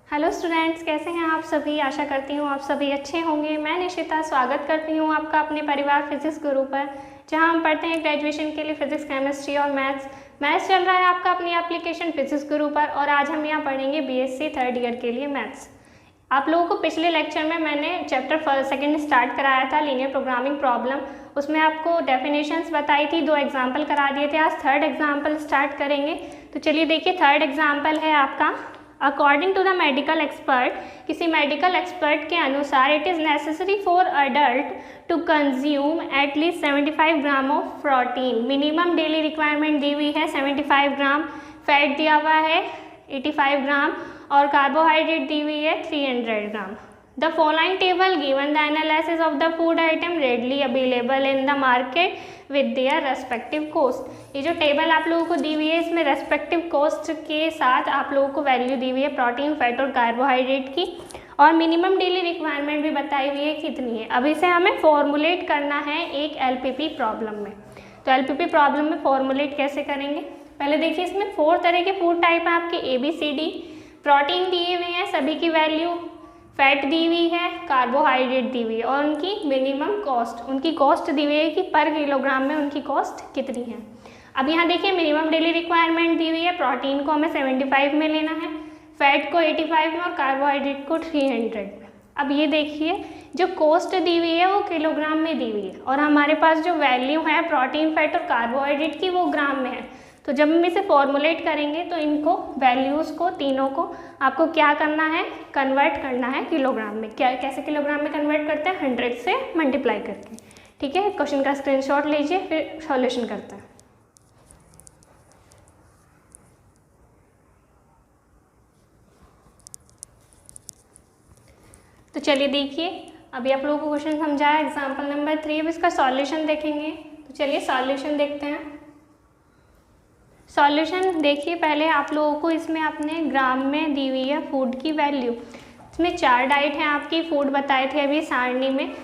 Hello students, कैसे हैं आप सभी। आशा करती हूँ आप सभी अच्छे होंगे। मैं निशिता स्वागत करती हूँ आपका अपने परिवार फिजिक्स गुरु पर, जहाँ हम पढ़ते हैं ग्रेजुएशन के लिए फिजिक्स, केमिस्ट्री और मैथ्स चल रहा है आपका अपनी एप्लीकेशन फिजिक्स गुरु पर। और आज हम यहाँ पढ़ेंगे बीएससी थर्ड ईयर के लिए मैथ्स। आप लोगों को पिछले लेक्चर में मैंने चैप्टर सेकंड स्टार्ट कराया था, लीनियर प्रोग्रामिंग प्रॉब्लम। उसमें आपको डेफिनेशंस बताई थी, 2 एग्जाम्पल करा दिए थे। आज थर्ड एग्जाम्पल स्टार्ट करेंगे। तो चलिए देखिए, थर्ड एग्जाम्पल है आपका, according to the medical expert, किसी मेडिकल एक्सपर्ट के अनुसार it is necessary for adult to consume at least 75 gram of protein. Minimum daily requirement दी हुई है 75 ग्राम, फैट दिया हुआ है 85 ग्राम और कार्बोहाइड्रेट दी हुई है 300 ग्राम। The following table given the analysis of the food item readily available in the market with their respective cost. ये जो टेबल आप लोगों को दी हुई है, इसमें रेस्पेक्टिव कॉस्ट के साथ आप लोगों को वैल्यू दी हुई है प्रोटीन, फैट और कार्बोहाइड्रेट की, और मिनिमम डेली रिक्वायरमेंट भी बताई हुई है कितनी है। अब इसे हमें फॉर्मुलेट करना है एक एलपीपी प्रॉब्लम में। तो एलपीपी प्रॉब्लम में फॉर्मुलेट कैसे करेंगे, पहले देखिए। इसमें 4 तरह के फूड टाइप हैं आपके, ABCD। प्रोटीन दिए हुए हैं सभी की वैल्यू, फैट दी हुई है, कार्बोहाइड्रेट दी हुई है और उनकी मिनिमम कॉस्ट, उनकी कॉस्ट दी हुई है कि पर किलोग्राम में उनकी कॉस्ट कितनी है। अब यहाँ देखिए, मिनिमम डेली रिक्वायरमेंट दी हुई है, प्रोटीन को हमें 75 में लेना है, फैट को 85 में और कार्बोहाइड्रेट को 300 में। अब ये देखिए, जो कॉस्ट दी हुई है वो किलोग्राम में दी हुई है और हमारे पास जो वैल्यू है प्रोटीन, फैट और कार्बोहाइड्रेट की वो ग्राम में है। तो जब हम इसे फॉर्मुलेट करेंगे तो इनको वैल्यूज़ को, तीनों को आपको क्या करना है, कन्वर्ट करना है किलोग्राम में। क्या, कैसे किलोग्राम में कन्वर्ट करते हैं, 100 से मल्टीप्लाई करके। ठीक है, क्वेश्चन का स्क्रीनशॉट लीजिए, फिर सॉल्यूशन करते हैं। तो चलिए देखिए, अभी आप लोगों को क्वेश्चन समझाया एग्जाम्पल नंबर 3। अब इसका सॉल्यूशन देखेंगे। तो चलिए सॉल्यूशन देखते हैं। सॉल्यूशन देखिए, पहले आप लोगों को इसमें अपने ग्राम में दी हुई है फूड की वैल्यू। इसमें 4 डाइट हैं आपकी, फूड बताए थे अभी सारणी में,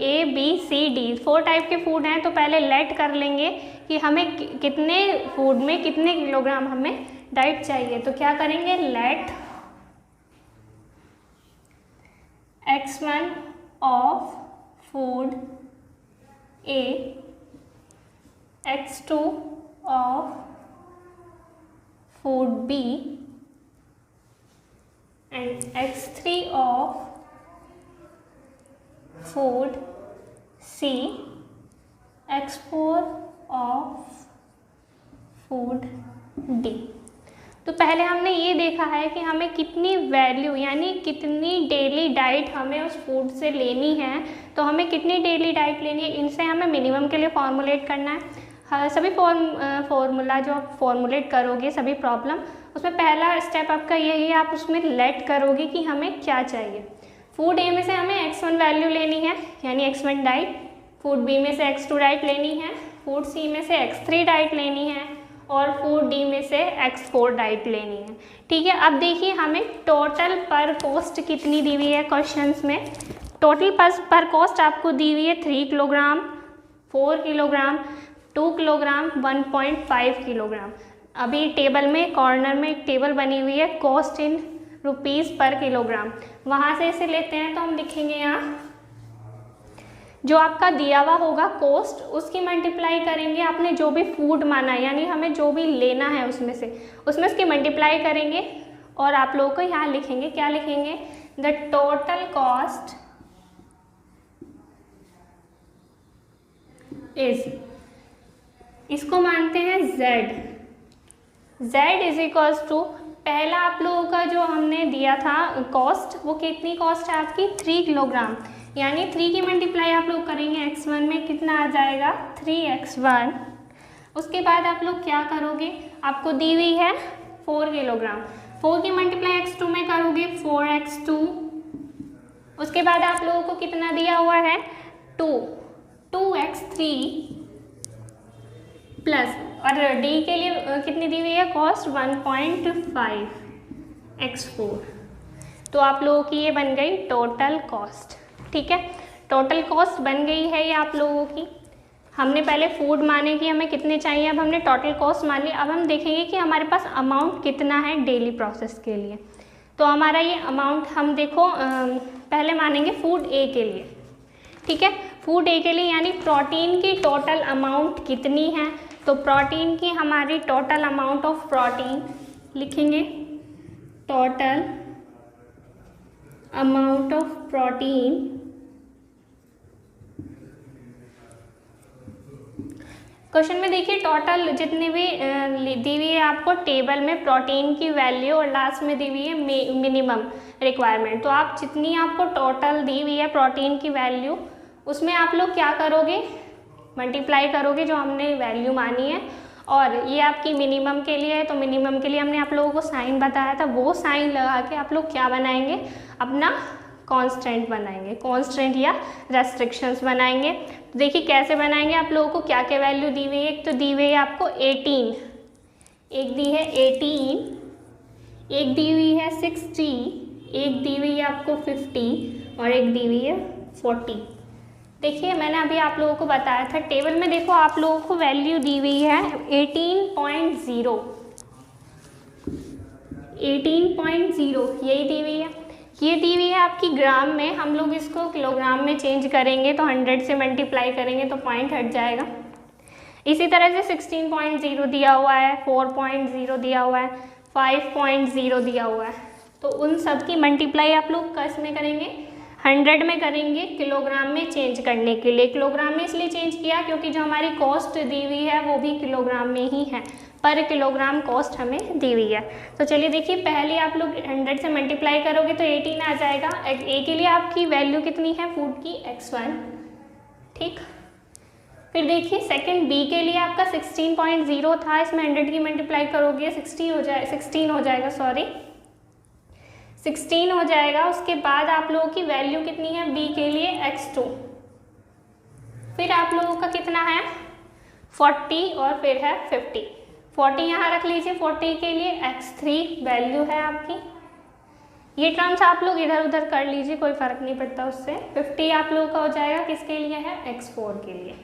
ABCD 4 टाइप के फूड हैं। तो पहले लेट कर लेंगे कि हमें कितने फूड में कितने किलोग्राम हमें डाइट चाहिए। तो क्या करेंगे, let X1 of food A, X2 of food B and X3 of food C, X4 of food D। तो पहले हमने ये देखा है कि हमें कितनी वैल्यू यानी कितनी डेली डाइट हमें उस फूड से लेनी है। तो हमें कितनी डेली डाइट लेनी है, इनसे हमें मिनिमम के लिए फॉर्मुलेट करना है। सभी फॉर्मूला जो आप फॉर्मुलेट करोगे सभी प्रॉब्लम, उसमें पहला स्टेप आपका यही है, आप उसमें लेट करोगे कि हमें क्या चाहिए। फूड ए में से हमें X1 वैल्यू लेनी है यानी X1 डाइट, फूड बी में से X2 डाइट लेनी है, फूड सी में से X3 डाइट लेनी है और फूड डी में से X4 डाइट लेनी है। ठीक है, अब देखिए हमें टोटल पर कॉस्ट कितनी दी हुई है क्वेश्चंस में। टोटल पर कॉस्ट आपको दी हुई है 3 किलोग्राम, 4 किलोग्राम, 2 किलोग्राम, 1.5 किलोग्राम। अभी टेबल में कॉर्नर में एक टेबल बनी हुई है, कॉस्ट इन रुपीज़ पर किलोग्राम, वहाँ से इसे लेते हैं। तो हम लिखेंगे यहाँ जो आपका दिया हुआ होगा कॉस्ट, उसकी मल्टीप्लाई करेंगे आपने जो भी फूड माना है, यानी हमें जो भी लेना है उसमें उसकी मल्टीप्लाई करेंगे और आप लोगों को यहाँ लिखेंगे, क्या लिखेंगे, द टोटल कॉस्ट इज, इसको मानते हैं Z इज इक्वल्स टू, पहला आप लोगों का जो हमने दिया था कॉस्ट, वो कितनी कॉस्ट है आपकी 3 किलोग्राम, यानी 3 की मल्टीप्लाई आप लोग करेंगे X1 में, कितना आ जाएगा 3X1। उसके बाद आप लोग क्या करोगे, आपको दी हुई है 4 किलोग्राम, 4 की मल्टीप्लाई X2 में करोगे 4X2। उसके बाद आप लोगों को कितना दिया हुआ है 2X3 प्लस, और डी के लिए कितनी दी हुई है कॉस्ट 1.5X4। तो आप लोगों की ये बन गई टोटल कॉस्ट। ठीक है, टोटल कॉस्ट बन गई है ये आप लोगों की। हमने पहले फूड माने कि हमें कितने चाहिए, अब हमने टोटल कॉस्ट मान ली। अब हम देखेंगे कि हमारे पास अमाउंट कितना है डेली प्रोसेस के लिए। तो हमारा ये अमाउंट हम देखो पहले मानेंगे फूड ए के लिए, ठीक है। फूड ए के लिए यानी प्रोटीन की टोटल अमाउंट कितनी है, तो प्रोटीन की हमारी टोटल अमाउंट ऑफ प्रोटीन लिखेंगे, total amount of protein question में देखिए टोटल जितनी भी दी हुई है आपको टेबल में प्रोटीन की वैल्यू और लास्ट में दी हुई है मिनिमम रिक्वायरमेंट। तो आप जितनी आपको टोटल दी हुई है प्रोटीन की वैल्यू उसमें आप लोग क्या करोगे, मल्टीप्लाई करोगे जो हमने वैल्यू मानी है, और ये आपकी मिनिमम के लिए है तो मिनिमम के लिए हमने आप लोगों को साइन बताया था, वो साइन लगा के आप लोग क्या बनाएंगे, अपना कांस्टेंट बनाएंगे, कांस्टेंट या रेस्ट्रिक्शंस बनाएंगे। तो देखिए कैसे बनाएंगे, आप लोगों को क्या क्या वैल्यू दी हुई है। एक तो दी हुई है आपको 18, एक दी है 18, एक दी हुई है 60, एक दी हुई है आपको 50 और एक दी हुई है 40। देखिए मैंने अभी आप लोगों को बताया था टेबल में, देखो आप लोगों को वैल्यू दी हुई है 18.0, 18.0 यही दी हुई है। ये दी हुई है आपकी ग्राम में, हम लोग इसको किलोग्राम में चेंज करेंगे तो 100 से मल्टीप्लाई करेंगे तो पॉइंट हट जाएगा। इसी तरह से 16.0 दिया हुआ है, 4.0 दिया हुआ है, 5.0 दिया हुआ है, तो उन सब की मल्टीप्लाई आप लोग किस में करेंगे, 100 में करेंगे किलोग्राम में चेंज करने के लिए। किलोग्राम में इसलिए चेंज किया क्योंकि जो हमारी कॉस्ट दी हुई है वो भी किलोग्राम में ही है, पर किलोग्राम कॉस्ट हमें दी हुई है। तो चलिए देखिए पहले आप लोग 100 से मल्टीप्लाई करोगे तो 18 आ जाएगा। ए के लिए आपकी वैल्यू कितनी है फूड की, x1, ठीक। फिर देखिए सेकंड बी के लिए आपका 16.0 था, इसमें 100 की मल्टीप्लाई करोगे 16 हो जाएगा। उसके बाद आप लोगों की वैल्यू कितनी है बी के लिए, x2। फिर आप लोगों का कितना है 40 और फिर है 50, 40 यहाँ रख लीजिए, 40 के लिए x3 वैल्यू है आपकी। ये टर्म्स आप लोग इधर उधर कर लीजिए, कोई फर्क नहीं पड़ता उससे। 50 आप लोगों का हो जाएगा किसके लिए है, x4 के लिए।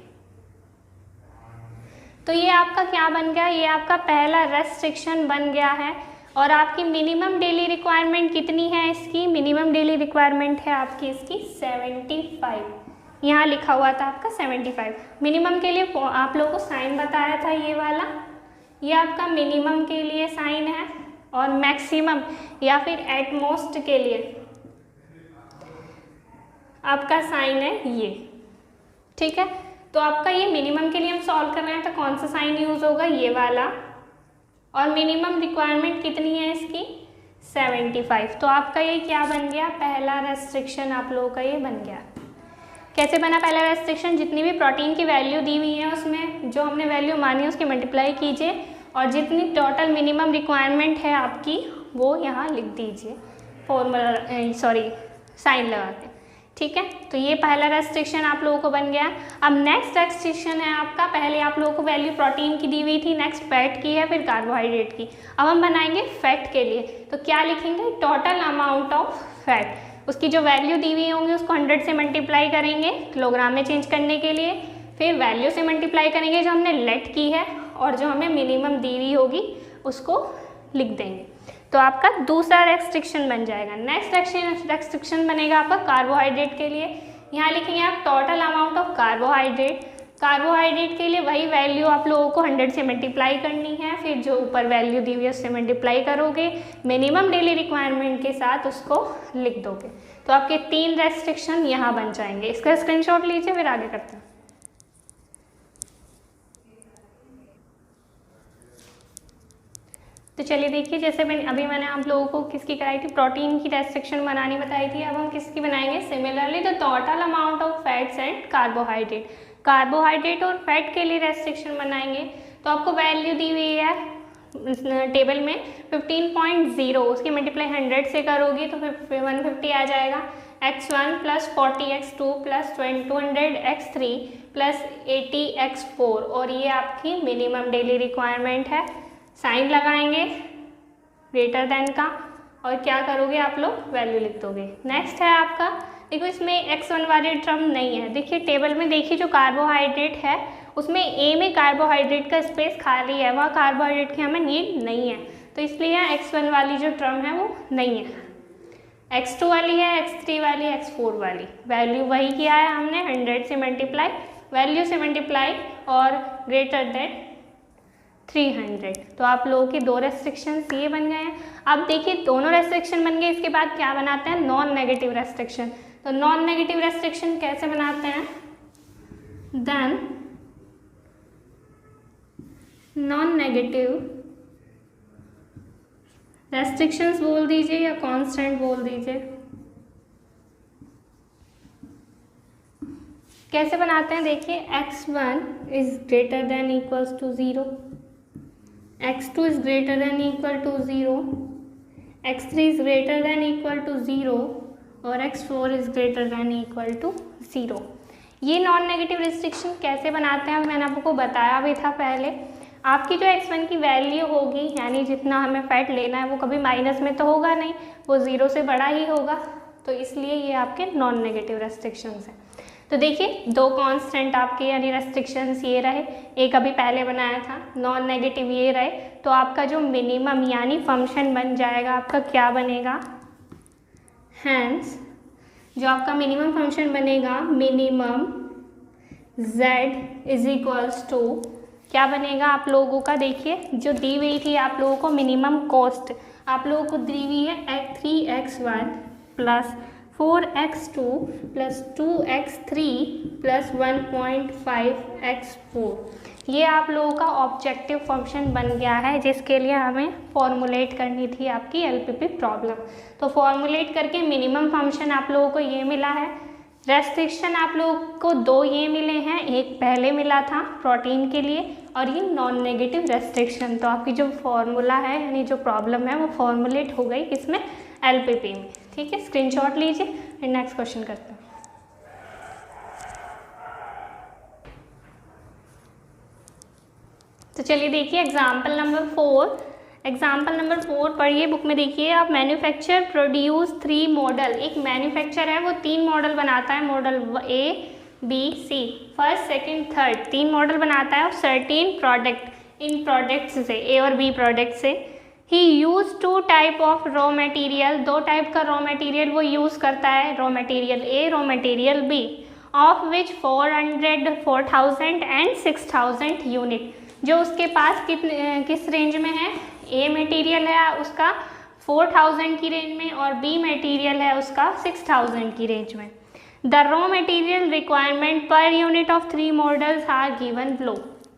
तो ये आपका क्या बन गया, ये आपका पहला रेस्ट्रिक्शन बन गया है। और आपकी मिनिमम डेली रिक्वायरमेंट कितनी है इसकी, मिनिमम डेली रिक्वायरमेंट है आपकी इसकी 75, यहाँ लिखा हुआ था आपका 75। मिनिमम के लिए आप लोगों को साइन बताया था ये वाला, ये आपका मिनिमम के लिए साइन है, और मैक्सिमम या फिर एटमोस्ट के लिए आपका साइन है ये, ठीक है। तो आपका ये मिनिमम के लिए हम सॉल्व कर रहे हैं तो कौन सा साइन यूज़ होगा, ये वाला। और मिनिमम रिक्वायरमेंट कितनी है इसकी 75। तो आपका ये क्या बन गया, पहला रेस्ट्रिक्शन आप लोगों का ये बन गया। कैसे बना पहला रेस्ट्रिक्शन, जितनी भी प्रोटीन की वैल्यू दी हुई है उसमें जो हमने वैल्यू मानी है उसकी मल्टीप्लाई कीजिए, और जितनी टोटल मिनिमम रिक्वायरमेंट है आपकी वो यहाँ लिख दीजिए फॉर्मूला साइन लगा के, ठीक है। तो ये पहला रेस्ट्रिक्शन आप लोगों को बन गया। अब नेक्स्ट रेस्ट्रिक्शन है आपका, पहले आप लोगों को वैल्यू प्रोटीन की दी हुई थी, नेक्स्ट फैट की है, फिर कार्बोहाइड्रेट की। अब हम बनाएंगे फैट के लिए, तो क्या लिखेंगे, टोटल अमाउंट ऑफ फैट, उसकी जो वैल्यू दी हुई होंगी उसको 100 से मल्टीप्लाई करेंगे किलोग्राम में चेंज करने के लिए, फिर वैल्यू से मल्टीप्लाई करेंगे जो हमने लेट की है, और जो हमें मिनिमम दी हुई होगी उसको लिख देंगे। तो आपका दूसरा रेस्ट्रिक्शन बन जाएगा। नेक्स्ट रेस्ट्रिक्शन बनेगा आपका कार्बोहाइड्रेट के लिए, यहाँ लिखेंगे आप total amount of carbohydrate. Carbohydrate के लिए वही वैल्यू आप लोगों को 100 से मल्टीप्लाई करनी है, फिर जो ऊपर वैल्यू दी हुई है उससे मल्टीप्लाई करोगे, मिनिमम डेली रिक्वायरमेंट के साथ उसको लिख दोगे। तो आपके 3 रेस्ट्रिक्शन यहाँ बन जाएंगे। इसका स्क्रीनशॉट लीजिए, फिर आगे करते हैं। तो चलिए देखिए, जैसे मैंने आप लोगों को किसकी कराई थी, प्रोटीन की रेस्ट्रिक्शन बनानी बताई थी। अब हम किसकी बनाएंगे, similarly the total amount of fats and carbohydrate. Carbohydrate और फैट के लिए रेस्ट्रिक्शन बनाएंगे। तो आपको वैल्यू दी हुई है टेबल में 15.0, उसकी मल्टीप्लाई 100 से करोगी तो फिर 150 आ जाएगा। x1 plus 40x2 plus 200x3 plus 80x4, और ये आपकी मिनिमम डेली रिक्वायरमेंट है। साइन लगाएंगे ग्रेटर देन का, और क्या करोगे आप लोग, वैल्यू लिख दोगे। नेक्स्ट है आपका, देखो इसमें x1 वाली टर्म नहीं है। देखिए टेबल में देखिए जो कार्बोहाइड्रेट है उसमें ए में कार्बोहाइड्रेट का स्पेस खाली है, वहाँ कार्बोहाइड्रेट की हमें नीड नहीं है, तो इसलिए यहाँ x1 वाली जो टर्म है वो नहीं है। x2 वाली है, x3 वाली, x4 वाली, वैल्यू वही किया है हमने 100 से मल्टीप्लाई, वैल्यू से मल्टीप्लाई और ग्रेटर देन 300। तो आप लोगों के दो रेस्ट्रिक्शंस ये बन गए हैं। अब देखिए दोनों रेस्ट्रिक्शन बन गए, इसके बाद क्या बनाते हैं, नॉन नेगेटिव रेस्ट्रिक्शन। तो नॉन नेगेटिव रेस्ट्रिक्शन कैसे बनाते हैं, देन नॉन नेगेटिव रेस्ट्रिक्शंस बोल दीजिए या कांस्टेंट बोल दीजिए। कैसे बनाते हैं देखिए, x1 is greater than equals to 0, x2 is greater than equal to 0, x3 is greater than equal to 0 और x4 is greater than equal to 0। ये नॉन नेगेटिव रिस्ट्रिक्शन कैसे बनाते हैं मैंने आपको बताया भी था पहले। आपकी जो x1 की वैल्यू होगी, यानी जितना हमें फैट लेना है वो कभी माइनस में तो होगा नहीं, वो 0 से बड़ा ही होगा, तो इसलिए ये आपके नॉन नेगेटिव रेस्ट्रिक्शंस हैं। तो देखिए दो कांस्टेंट आपके यानी रेस्ट्रिक्शंस ये रहे, एक अभी पहले बनाया था, नॉन नेगेटिव ये रहे, तो आपका जो मिनिमम यानी फंक्शन बन जाएगा आपका क्या बनेगा, हैंस जो आपका मिनिमम फंक्शन बनेगा, minimum z is equals to क्या बनेगा आप लोगों का, देखिए जो दी हुई थी आप लोगों को मिनिमम कॉस्ट आप लोगों को दी हुई है 3x1 plus 4x2 plus 2x3 plus 1.5x4। ये आप लोगों का ऑब्जेक्टिव फंक्शन बन गया है, जिसके लिए हमें फॉर्मुलेट करनी थी आपकी एलपीपी प्रॉब्लम। तो फॉर्मुलेट करके मिनिमम फंक्शन आप लोगों को ये मिला है। रेस्ट्रिक्शन आप लोगों को दो ये मिले हैं, एक पहले मिला था प्रोटीन के लिए और ये नॉन नेगेटिव रेस्ट्रिक्शन। तो आपकी जो फॉर्मूला है यानी जो प्रॉब्लम है वो फॉर्मुलेट हो गई इसमें एलपीपी में। ठीक है, स्क्रीनशॉट लीजिए, फिर नेक्स्ट क्वेश्चन करते हैं। तो चलिए देखिए एग्जाम्पल नंबर 4। एग्जाम्पल नंबर 4 पढ़िए बुक में, देखिए आप मैन्युफैक्चर प्रोड्यूस 3 मॉडल। एक मैन्युफैक्चर है वो 3 मॉडल बनाता है, model A B C, first second third 3 model बनाता है और सर्टेन प्रोडक्ट, इन प्रोडक्ट्स से A और B प्रोडक्ट से ही use 2 type of raw material, 2 type का रॉ मटेरियल वो यूज़ करता है, raw material A raw material B, of which 400 4000 and 6000 unit. जो उसके पास किस रेंज में है, A मटेरियल है उसका 4000 की रेंज में और B मटेरियल है उसका 6000 की रेंज में। The raw material requirement per unit of 3 models are given below.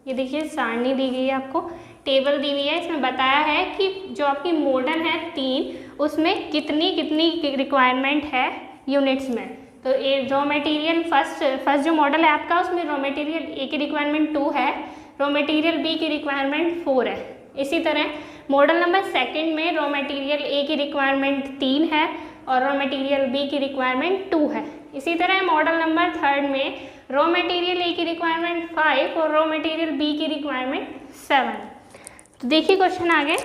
ये देखिए सारणी दी गई है आपको, टेबल दी हुई है, इसमें बताया है कि जो आपकी मॉडल है 3 उसमें कितनी कितनी रिक्वायरमेंट है यूनिट्स में। तो ये रॉ मटेरियल फर्स्ट जो मॉडल है आपका उसमें रॉ मटेरियल A की रिक्वायरमेंट 2 है, रॉ मटेरियल B की रिक्वायरमेंट 4 है। इसी तरह मॉडल नंबर सेकंड में रॉ मटेरियल A की रिक्वायरमेंट 3 है और रॉ मटेरियल B की रिक्वायरमेंट 2 है। इसी तरह मॉडल नंबर थर्ड में रॉ मटेरियल A की रिक्वायरमेंट 5 और रॉ मटेरियल B की रिक्वायरमेंट 7। तो देखिए क्वेश्चन आगे,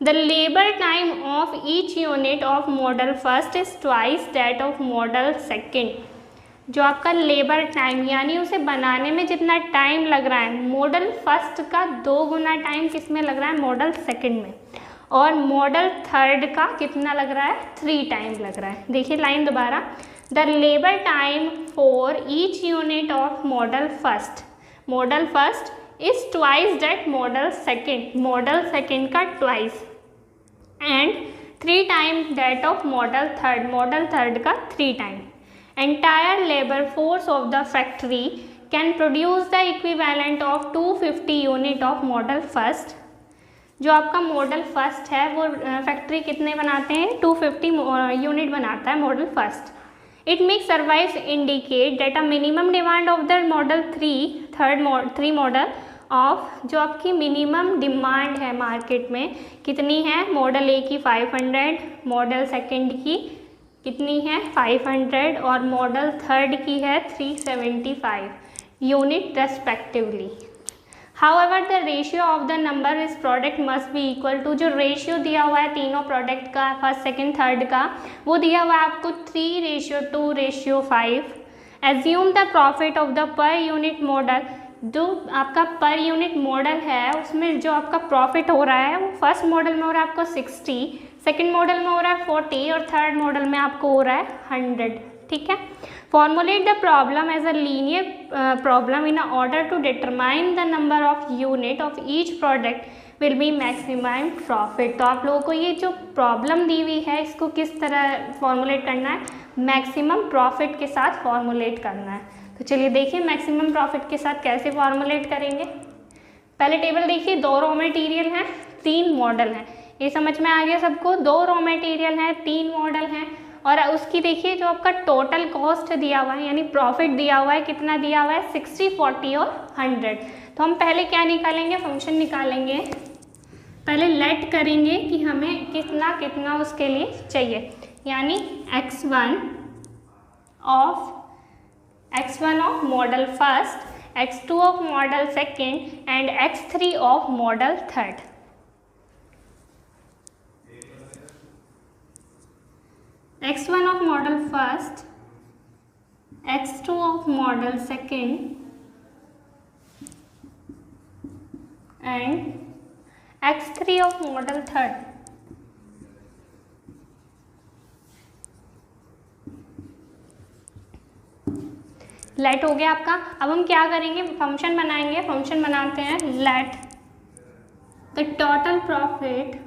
the labour time of each unit of model first is twice that of model second. जो आपका लेबर टाइम यानी उसे बनाने में जितना टाइम लग रहा है मॉडल फर्स्ट का 2 गुना टाइम किस में लग रहा है, मॉडल सेकंड में, और मॉडल थर्ड का कितना लग रहा है, 3 टाइम लग रहा है। देखिए लाइन दोबारा, the labour time for each unit of model first is twice that model second का twice and 3 time that of model third का 3 time. Entire labor force of the factory can produce the equivalent of 250 unit of model first। जो आपका model first है वो factory कितने बनाते हैं, 250 unit बनाता है model first. It make service indicate that a minimum demand of the model 3 model of, जो आपकी मिनिमम डिमांड है मार्केट में कितनी है, मॉडल A की 500, मॉडल सेकेंड की कितनी है 500 और मॉडल थर्ड की है 375 unit respectively. However the ratio of the number is product must be equal to, जो रेशियो दिया हुआ है तीनों प्रोडक्ट का फर्स्ट सेकंड थर्ड का वो दिया हुआ है आपको 3:2:5। Assume the profit of the per unit model जो आपका पर यूनिट मॉडल है उसमें जो आपका प्रॉफिट हो रहा है वो फर्स्ट मॉडल में हो रहा है आपको 60, सेकंड मॉडल में हो रहा है 40 और थर्ड मॉडल में आपको हो रहा है 100। ठीक है, formulate the problem as a linear problem in order to determine the number of unit of each product will be maximum profit. तो आप लोगों को ये जो प्रॉब्लम दी हुई है इसको किस तरह फॉर्मुलेट करना है, मैक्सिमम प्रॉफिट के साथ फॉर्मुलेट करना है। तो चलिए देखिए मैक्सिमम प्रॉफिट के साथ कैसे फॉर्मुलेट करेंगे। पहले टेबल देखिए, 2 रॉ मटेरियल हैं, 3 मॉडल हैं। ये समझ में आ गया सबको, 2 रॉ मटेरियल हैं, 3 मॉडल हैं और उसकी देखिए जो आपका टोटल कॉस्ट दिया हुआ है यानी प्रॉफिट दिया हुआ है, कितना दिया हुआ है 60, 40 और 100। तो हम पहले क्या निकालेंगे, फंक्शन निकालेंगे। पहले लेट करेंगे कि हमें कितना कितना उसके लिए चाहिए, यानी x1 of model first, x2 of model second and x3 of model third. x1 of model first, x2 of model second and x3 of model third। Let हो गया आपका। अब हम क्या करेंगे, फंक्शन बनाएंगे। फंक्शन बनाते हैं लेट द टोटल प्रॉफिट,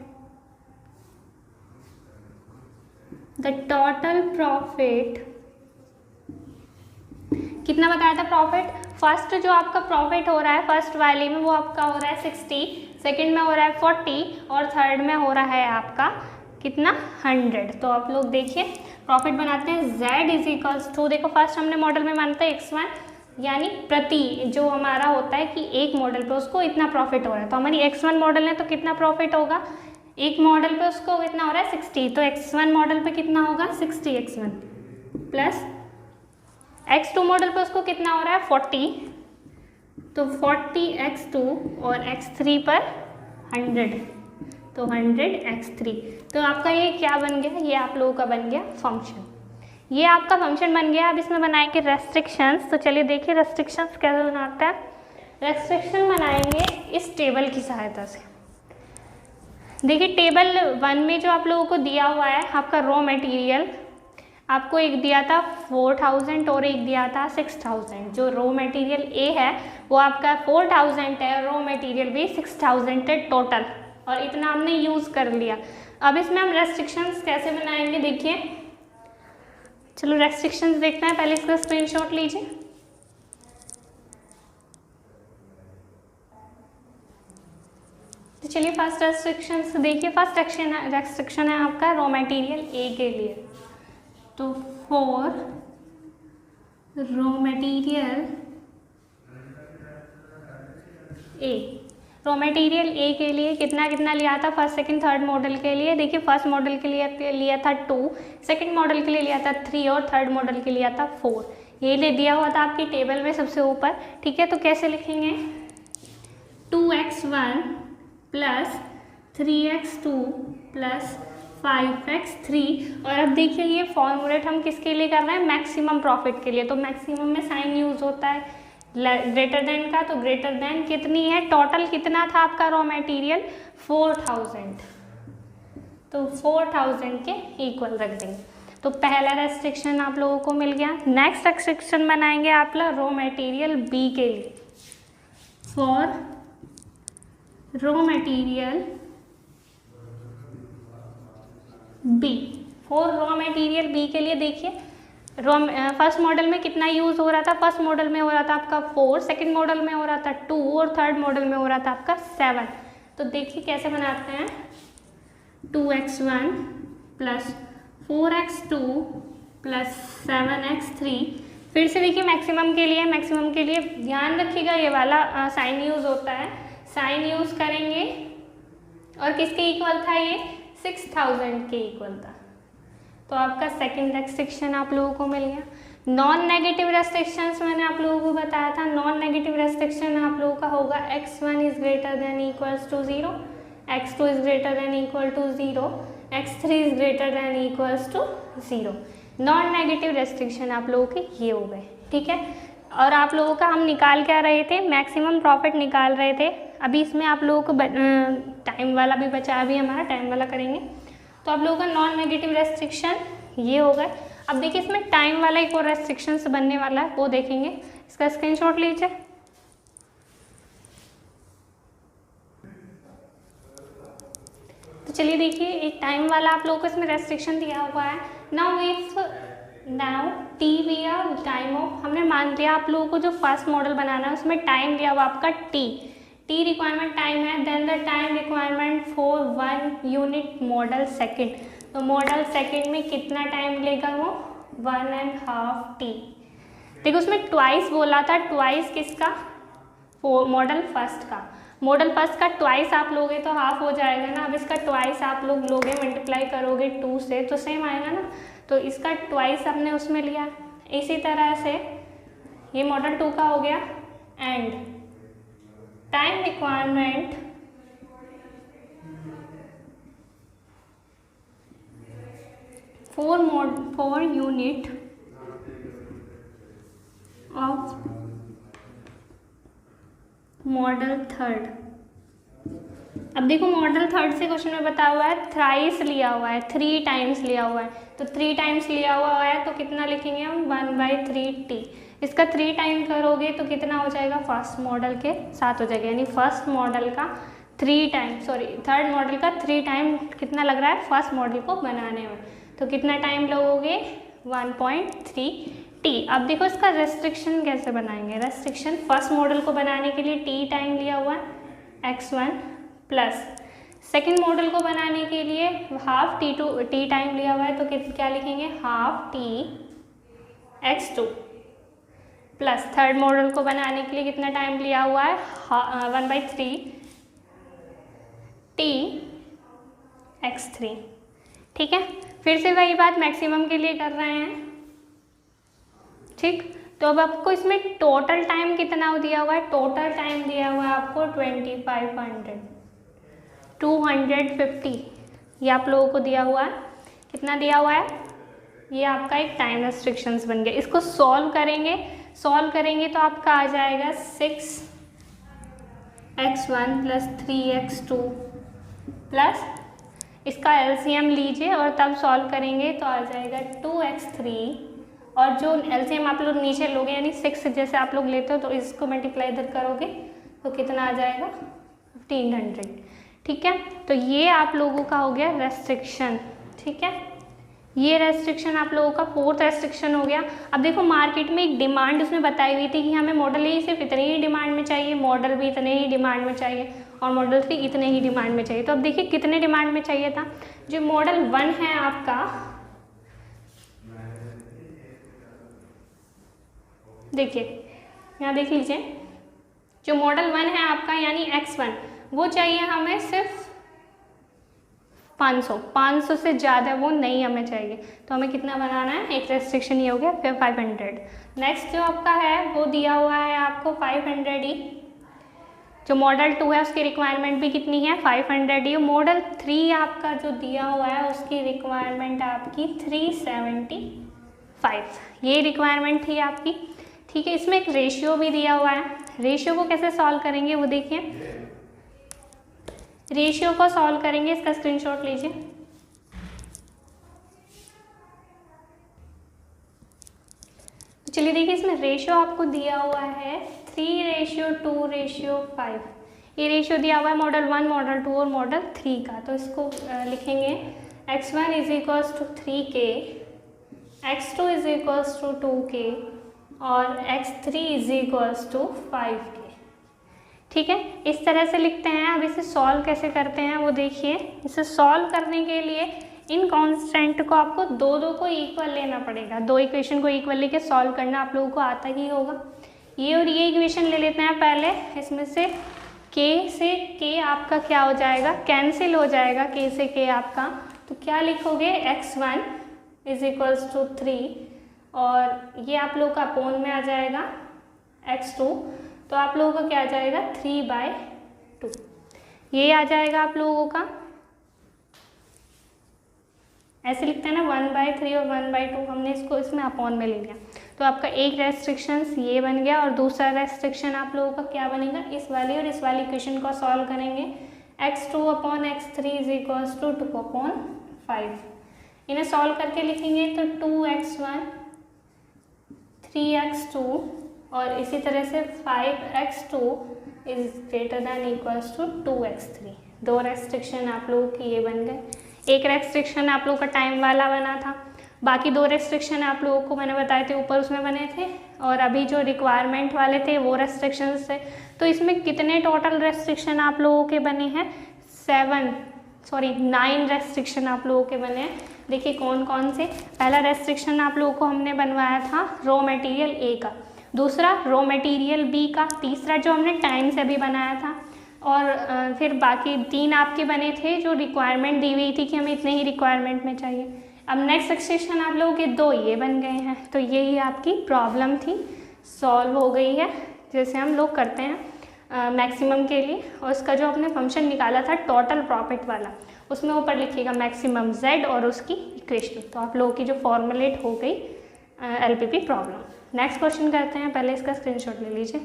कितना बताया था प्रॉफिट, फर्स्ट जो आपका प्रॉफिट हो रहा है फर्स्ट वाले में वो आपका हो रहा है 60, सेकंड में हो रहा है 40 और थर्ड में हो रहा है आपका कितना 100। तो आप लोग देखिए प्रॉफिट बनाते हैं z इज इक्वल्स टू, देखो फर्स्ट हमने मॉडल में मानता है x1 यानी प्रति जो हमारा होता है कि एक मॉडल पे उसको इतना प्रॉफिट हो रहा है। तो हमारी x1 मॉडल है तो कितना प्रॉफिट होगा, एक मॉडल पे उसको कितना हो रहा है 60, तो x1 मॉडल पे कितना होगा 60 x1 प्लस x2 मॉडल पे उसको कितना हो रहा है 40, तो 40 x2 और x3 पर 100, तो 100 x3। तो आपका ये क्या बन गया, ये आप लोगों का बन गया फंक्शन, ये आपका फंक्शन बन गया। अब इसमें बनाएंगे रेस्ट्रिक्शंस। तो चलिए देखिए रेस्ट्रिक्शंस कैसे बनाते हैं। रेस्ट्रिक्शन बनाएंगे इस टेबल की सहायता से। देखिए टेबल 1 में जो आप लोगों को दिया हुआ है आपका रॉ मटेरियल, आपको एक दिया था 4000 और एक दिया था 6000। जो रॉ मटेरियल ए है वो आपका 4000 है, रॉ मटेरियल भी 6000 है टोटल, और इतना हमने यूज़ कर लिया। अब इसमें हम रेस्ट्रिक्शंस कैसे बनाएंगे देखिए, चलो रेस्ट्रिक्शंस देखते हैं। पहले इसका स्क्रीनशॉट लीजिए। तो चलिए फर्स्ट रेस्ट्रिक्शंस देखिए। फर्स्ट रेस्ट्रिक्शन है आपका रॉ मटेरियल ए के लिए। तो for raw material A, raw material A के लिए कितना कितना लिया था फर्स्ट सेकंड थर्ड मॉडल के लिए। देखिए फर्स्ट मॉडल के लिए लिया था 2, सेकंड मॉडल के लिए लिया था 3 और थर्ड मॉडल के लिए लिया था 4। ये ले दिया हुआ था आपकी टेबल में सबसे ऊपर। ठीक है, तो कैसे लिखेंगे 2x1 plus 3x2 plus 5x3। और अब देखिए ये फॉर्मूलेट हम किसके लिए कर रहे हैं, मैक्सिमम प्रॉफिट के लिए। तो मैक्सिमम में साइन यूज होता है ग्रेटर देन का, तो ग्रेटर देन कितनी है, टोटल कितना था आपका रॉ मटेरियल 4000, तो 4000 के इक्वल रख देंगे। तो पहला रेस्ट्रिक्शन आप लोगों को मिल गया। नेक्स्ट रेस्ट्रिक्शन बनाएंगे आप लोग रॉ मटेरियल बी के लिए। For raw material B, for raw material B के लिए देखिए फर्स्ट मॉडल में कितना यूज़ हो रहा था, फर्स्ट मॉडल में हो रहा था आपका 4, सेकंड मॉडल में हो रहा था 2 और थर्ड मॉडल में हो रहा था आपका 7। तो देखिए कैसे बनाते हैं 2x1 plus 4x2 plus 7x3। फिर से देखिए मैक्सिमम के लिए ध्यान रखिएगा ये वाला साइन यूज़ होता है, साइन यूज़ करेंगे। और किसके इक्वल था ये 6000 के इक्वल था। तो आपका सेकंड रेस्ट्रिक्शन आप लोगों को मिल गया। नॉन नेगेटिव रेस्ट्रिक्शंस मैंने आप लोगों को बताया था। नॉन नेगेटिव रेस्ट्रिक्शन आप लोगों का होगा x1 is greater than equals to 0, x2 is greater than equal to 0, x3 is greater than equals to 0। Non negative restriction आप लोगों के ये हो गए। ठीक है, और आप लोगों का हम निकाल क्या रहे थे, मैक्सिमम प्रॉफिट निकाल रहे थे। अभी इसमें आप लोगों को टाइम वाला भी बचा, अभी हमारा टाइम वाला करेंगे। तो आप लोगों का नॉन नेगेटिव रेस्ट्रिक्शन ये होगा। अब देखिए इसमें टाइम वाला एक और रेस्ट्रिक्शन बनने वाला है, वो देखेंगे। इसका स्क्रीनशॉट लीजिए। तो चलिए देखिए, एक टाइम वाला आप लोगों को इसमें रेस्ट्रिक्शन दिया हुआ है। Now T we are time of, हमने मान लिया आप लोगों को जो फर्स्ट मॉडल बनाना है उसमें टाइम दिया हुआ आपका टी रिक्वायरमेंट टाइम है। Then the time requirement for 1 unit model second, तो मॉडल सेकेंड में कितना टाइम लेगा वो 1.5 टी। देखो उसमें ट्वाइस बोला था, ट्वाइस किसका, मॉडल फर्स्ट का। मॉडल फर्स्ट का ट्वाइस आप लोगे तो हाफ हो जाएगा ना। अब इसका ट्वाइस आप लोग लोगे, मल्टीप्लाई करोगे 2 से तो सेम आएगा ना। तो इसका ट्वाइस हमने उसमें लिया। इसी तरह से ये मॉडल 2 का हो गया। And time requirement for unit of model third. अब देखो मॉडल थर्ड से क्वेश्चन में बता हुआ है थ्राइस लिया हुआ है, 3 टाइम्स लिया हुआ है। तो 3 टाइम्स लिया हुआ है तो कितना लिखेंगे हम 1/3 टी। इसका 3 टाइम करोगे तो कितना हो जाएगा, फर्स्ट मॉडल के साथ हो जाएगा। यानी फर्स्ट मॉडल का 3 टाइम, सॉरी थर्ड मॉडल का 3 टाइम कितना लग रहा है फर्स्ट मॉडल को बनाने में। तो कितना टाइम लगोगे 1.3 टी। अब देखो इसका रेस्ट्रिक्शन कैसे बनाएंगे। रेस्ट्रिक्शन फर्स्ट मॉडल को बनाने के लिए टी टाइम लिया हुआ है x1 प्लस सेकेंड मॉडल को बनाने के लिए हाफ टी टाइम लिया हुआ है। तो क्या लिखेंगे half T x2 plus third model को बनाने के लिए कितना टाइम लिया हुआ है 1/3 टी x3। ठीक है, फिर से वही बात मैक्सिमम के लिए कर रहे हैं। ठीक, तो अब आपको इसमें टोटल टाइम कितना दिया हुआ है, टोटल टाइम दिया हुआ है आपको 2500 250, ये आप लोगों को दिया हुआ है। कितना दिया हुआ है, ये आपका एक टाइम रेस्ट्रिक्शंस बन गया। इसको सॉल्व करेंगे तो आपका आ जाएगा 6x1 प्लस 3x2 प्लस इसका एलसीएम लीजिए और तब सॉल्व करेंगे तो आ जाएगा 2x3। और जो एलसीएम आप लोग नीचे लोगे यानी 6 जैसे आप लोग लेते हो तो इसको मल्टीप्लाई इधर करोगे तो कितना आ जाएगा 1500। ठीक है, तो ये आप लोगों का हो गया रेस्ट्रिक्शन। ठीक है, ये रेस्ट्रिक्शन आप लोगों का फोर्थ रेस्ट्रिक्शन हो गया। अब देखो मार्केट में एक डिमांड उसमें बताई हुई थी कि हमें मॉडल ए सिर्फ इतने ही डिमांड में चाहिए, मॉडल बी इतने ही डिमांड में चाहिए और मॉडल 3 इतने ही डिमांड में चाहिए। तो अब देखिए कितने डिमांड में चाहिए था। जो मॉडल 1 है आपका, देखिए यहाँ देख लीजिए, जो मॉडल 1 है आपका यानी x1 वो चाहिए हमें सिर्फ 500 से ज़्यादा वो नहीं हमें चाहिए। तो हमें कितना बनाना है, एक रेस्ट्रिक्शन ये हो गया, फिर 500। नेक्स्ट जो आपका है वो दिया हुआ है आपको 500 ही। जो मॉडल 2 है उसकी रिक्वायरमेंट भी कितनी है 500 ही। मॉडल 3 आपका जो दिया हुआ है उसकी रिक्वायरमेंट आपकी 375, ये रिक्वायरमेंट थी आपकी। ठीक है, इसमें एक रेशियो भी दिया हुआ है। रेशियो को कैसे सॉल्व करेंगे वो देखिए। रेशियो को सॉल्व करेंगे, इसका स्क्रीनशॉट लीजिए। चलिए देखिए, इसमें रेशियो आपको दिया हुआ है 3:2:5। ये रेशियो दिया हुआ है मॉडल 1, मॉडल 2 और मॉडल 3 का। तो इसको लिखेंगे x1 = 3k, x2 = 2k और x3 = 5k। ठीक है, इस तरह से लिखते हैं। अब इसे सॉल्व कैसे करते हैं वो देखिए। इसे सॉल्व करने के लिए इन कॉन्स्टेंट को आपको दो को इक्वल लेना पड़ेगा। 2 इक्वेशन को इक्वल लेके सॉल्व करना आप लोगों को आता ही होगा। ये और ये इक्वेशन ले लेते हैं पहले। इसमें से k से k आपका क्या हो जाएगा, कैंसिल हो जाएगा k से k आपका। तो क्या लिखोगे x1 = 3 और ये आप लोगों का अपोन में आ जाएगा x2। तो आप लोगों का क्या आ जाएगा 3/2, ये आ जाएगा आप लोगों का। ऐसे लिखते हैं ना 1/3 और 1/2, हमने इसको इसमें अपॉन में ले लिया। तो आपका एक रेस्ट्रिक्शंस ये बन गया और दूसरा रेस्ट्रिक्शन आप लोगों का क्या बनेगा, इस वाली और इस वाली इक्वेशन को सॉल्व करेंगे। x2/x3 is equals to 2/5। इन्हें सॉल्व करके लिखेंगे तो 2x1 3x2 और इसी तरह से 5x2 is greater than equals to 2x3। दो रेस्ट्रिक्शन आप लोगों की ये बन गए। एक रेस्ट्रिक्शन आप लोगों का टाइम वाला बना था, बाकी दो रेस्ट्रिक्शन आप लोगों को मैंने बताए थे ऊपर उसमें बने थे, और अभी जो रिक्वायरमेंट वाले थे वो रेस्ट्रिक्शंस थे। तो इसमें कितने टोटल रेस्ट्रिक्शन आप लोगों के बने हैं, 9 रेस्ट्रिक्शन आप लोगों के बने हैं। देखिए कौन कौन से। पहला रेस्ट्रिक्शन आप लोगों को हमने बनवाया था रॉ मटेरियल ए का, दूसरा रॉ मटेरियल बी का, तीसरा जो हमने टाइम से भी बनाया था, और फिर बाकी 3 आपके बने थे जो रिक्वायरमेंट दी हुई थी कि हमें इतने ही रिक्वायरमेंट में चाहिए। अब नेक्स्ट रेस्ट्रिक्शन आप लोगों के 2 ये बन गए हैं। तो यही आपकी प्रॉब्लम थी, सॉल्व हो गई है, जैसे हम लोग करते हैं मैक्सिमम के लिए। और उसका जो आपने फंक्शन निकाला था टोटल प्रॉफिट वाला, उसमें ऊपर लिखिएगा मैक्सिमम z और उसकी इक्वेशन। तो आप लोगों की जो फॉर्मुलेट हो गई LPP प्रॉब्लम। नेक्स्ट क्वेश्चन करते हैं, पहले इसका स्क्रीनशॉट ले लीजिए।